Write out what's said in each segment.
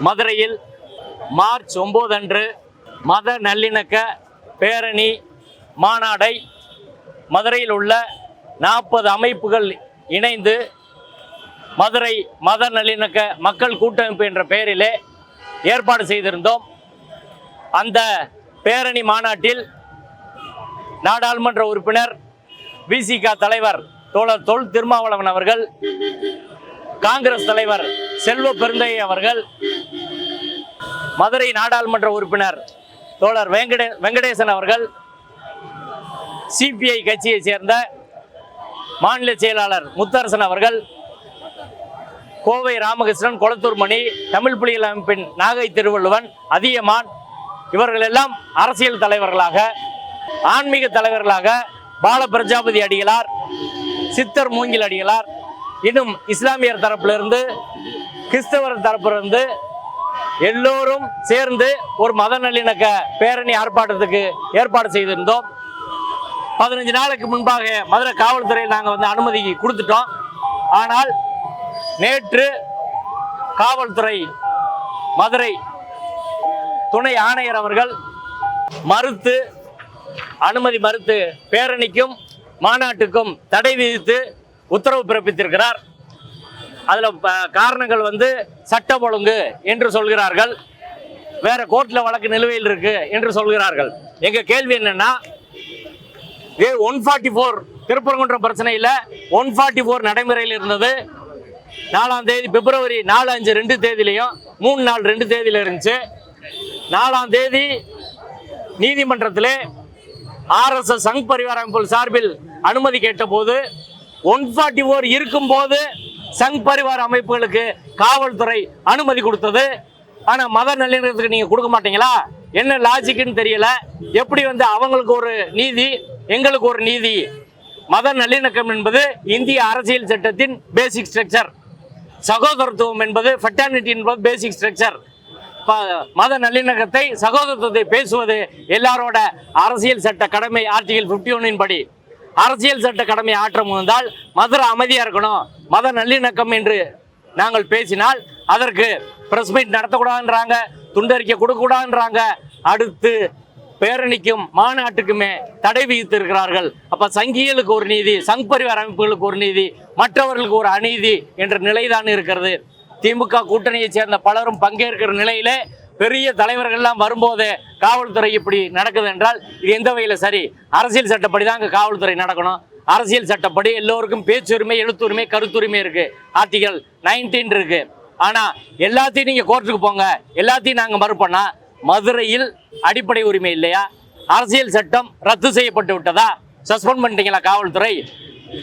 மதுரையில் மார்ச் 9 அன்று மத நல்லிணக்க பேரணி மாநாடை மதுரையில் உள்ள 40 அமைப்புகள் இணைந்து மதுரை மத நல்லிணக்க மக்கள் கூட்டமைப்பு என்ற பெயரிலே ஏற்பாடு செய்திருந்தோம். அந்த பேரணி மாநாட்டில் நாடாளுமன்ற உறுப்பினர் விசிக தலைவர் தோழர் தொல் திருமாவளவன் அவர்கள், காங்கிரஸ் தலைவர் செல்வ பெருந்தையை அவர்கள், மதுரை நாடாளுமன்ற உறுப்பினர் தோழர் வெங்கடேசன் அவர்கள், சிபிஐ கட்சியை சேர்ந்த மாநில செயலாளர் முத்தரசன் அவர்கள், கோவை ராமகிருஷ்ணன், கொளத்தூர் மணி, தமிழ் புலிகள் அமைப்பின் நாகை திருவள்ளுவன், அதியமான், இவர்கள் எல்லாம் அரசியல் தலைவர்களாக, ஆன்மீக தலைவர்களாக பால பிரஜாபதி அடிகளார், சித்தர் மூங்கில் அடிகளார், இன்னும் இஸ்லாமியர் தரப்பிலிருந்து கிறிஸ்தவர் தரப்பிலிருந்து எல்லோரும் சேர்ந்து ஒரு மத நல்லிணக்க பேரணி ஆர்ப்பாட்டத்துக்கு ஏற்பாடு செய்திருந்தோம். 15 நாளுக்கு முன்பாக மதுரை காவல்துறையில் நாங்கள் அனுமதி கொடுத்துட்டோம். ஆனால் நேற்று காவல்துறை மதுரை துணை ஆணையர் அவர்கள் அனுமதி மறுத்து பேரணிக்கும் மாநாட்டுக்கும் தடை விதித்து உத்தரவு பிறப்பித்திருக்கிறார். அதில் காரணங்கள் சட்டம் ஒழுங்கு என்று சொல்கிறார்கள், வேற கோர்ட்டில் வழக்கு நிலுவையில் இருக்கு என்று சொல்கிறார்கள். எங்க கேள்வி என்னன்னா, 144 திருப்பரங்குன்றம் பிரச்சனையில் 144 நடைமுறையில் இருந்தது. 4ஆம் தேதி பிப்ரவரி 4, 5, 2 தேதியிலையும் 3 நாள் 2 தேதியில இருந்துச்சு. 4ஆம் தேதி நீதிமன்றத்திலே RSS சங் பரிவார அமைப்புகள் சார்பில் அனுமதி கேட்ட போது 144 இருக்கும் போது சங் பரிவார அமைப்புகளுக்கு காவல்துறை அனுமதி கொடுத்தது. ஆனா மத நல்லிணக்கத்துக்கு நீங்க கொடுக்க மாட்டீங்களா? என்ன லாஜிக்னு தெரியல. எப்படி அவங்களுக்கு ஒரு நீதி, எங்களுக்கு ஒரு நீதி? மத நல்லிணக்கம் என்பது இந்திய அரசியல் சட்டத்தின் பேசிக் ஸ்ட்ரக்சர். சகோதரத்துவம் என்பது ஃபெட்டர்னிட்டி என்பது பேசிக் ஸ்ட்ரக்சர். மத நல்லிணக்கத்தை, சகோதரத்துவத்தை பேசுவது எல்லாரோட அரசியல் சட்ட கடமை. ஆர்டிகல் 51 படி அரசியல் சட்ட கடமை ஆற்ற முயன்றால் மதுரை அமைதியா இருக்கணும். மத நல்லிணக்கம் என்று நாங்கள் பேசினால் அதற்கு பிரஸ் மீட் நடத்தக்கூடாதுன்றாங்க, துண்டறிக்கை கொடுக்கக்கூடாதுன்றாங்க. அடுத்து பேரணிக்கும் மாநாட்டுக்குமே தடை விதித்து இருக்கிறார்கள். அப்ப சங்கிகளுக்கு ஒரு நீதி, சங் பரிவார அமைப்புகளுக்கு ஒரு நீதி, மற்றவர்களுக்கு ஒரு அநீதி என்ற நிலைதான் இருக்கிறது. திமுக கூட்டணியை சேர்ந்த பலரும் பங்கேற்கிற நிலையிலே பெரிய தலைவர்கள்லாம் வரும்போதே காவல்துறை இப்படி நடக்குது என்றால் இது எந்த வகையில் சரி? அரசியல் சட்டப்படி தான் அங்கே காவல்துறை நடக்கணும். அரசியல் சட்டப்படி எல்லோருக்கும் பேச்சுரிமை, எழுத்துரிமை, கருத்துரிமை இருக்கு. ஆர்டிகல் 19 இருக்கு. ஆனா எல்லாத்தையும் நீங்க கோர்ட்டுக்கு போங்க, எல்லாத்தையும் நாங்க மறுப்போம்னா மதுரையில் அடிப்படை உரிமை இல்லையா? அரசியல் சட்டம் ரத்து செய்யப்பட்டு விட்டதா? சஸ்பெண்ட் பண்ணிட்டீங்களா காவல்துறை?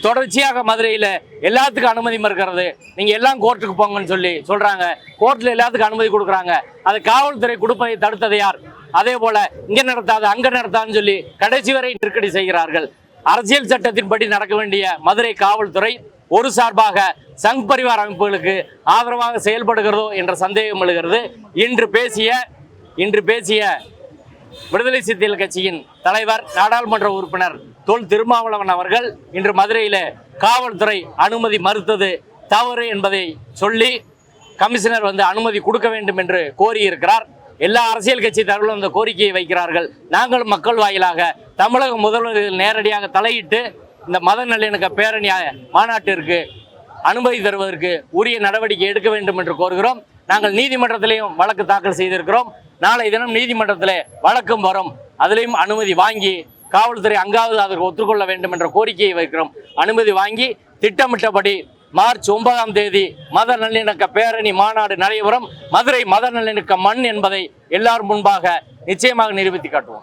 தொடர்ச்சியாக மதுரையில் எல்லாத்துக்கும் அனுமதி மறுக்கிறது. நீங்க எல்லாம் கோர்ட்டுக்கு போங்கன்னு சொல்றாங்க. கோர்ட்ல எல்லாத்துக்கும் அனுமதி கொடுக்குறாங்க. அது காவல்துறை கொடுப்பதை தடுத்தது யார்? அதே போல இங்க நடத்தாது அங்க நடத்தாதுன்னு சொல்லி கடைசி வரை நெருக்கடி செய்கிறார்கள். அரசியல் சட்டத்தின்படி நடக்க வேண்டிய மதுரை காவல்துறை ஒரு சார்பாக சங் பரிவார அமைப்புகளுக்கு ஆதரவாக செயல்படுகிறதோ என்ற சந்தேகம் எழுகிறது. இன்று பேசிய விடுதலை சிறுத்தைகள் கட்சியின் தலைவர், நாடாளுமன்ற உறுப்பினர் தொல் திருமாவளவன் அவர்கள் இன்று மதுரையில் காவல்துறை அனுமதி மறுத்தது தவறு என்பதை சொல்லி கமிஷனர் அனுமதி கொடுக்க வேண்டும் என்று கோரியிருக்கிறார். எல்லா அரசியல் கட்சி தலைவர்களும் அந்த கோரிக்கையை வைக்கிறார்கள். நாங்கள் மக்கள் வாயிலாக தமிழக முதல்வர்கள் நேரடியாக தலையிட்டு இந்த மத நல்லிணக்க பேரணி மாநாட்டிற்கு அனுமதி தருவதற்கு உரிய நடவடிக்கை எடுக்க வேண்டும் என்று கோருகிறோம். நாங்கள் நீதிமன்றத்திலையும் வழக்கு தாக்கல் செய்திருக்கிறோம். நாளை தினம் நீதிமன்றத்தில் வழக்கும் வரும். அதிலையும் அனுமதி வாங்கி காவல்துறை அங்காவது அதற்கு ஒத்துக்கொள்ள வேண்டும் என்ற கோரிக்கையை வைக்கிறோம். அனுமதி வாங்கி திட்டமிட்டபடி மார்ச் 9ஆம் தேதி மத நல்லிணக்க பேரணி மாநாடு நடைபெறும். மதுரை மத நல்லிணக்க மண் என்பதை எல்லாரும் முன்பாக நிச்சயமாக நிரூபித்து காட்டுவோம்.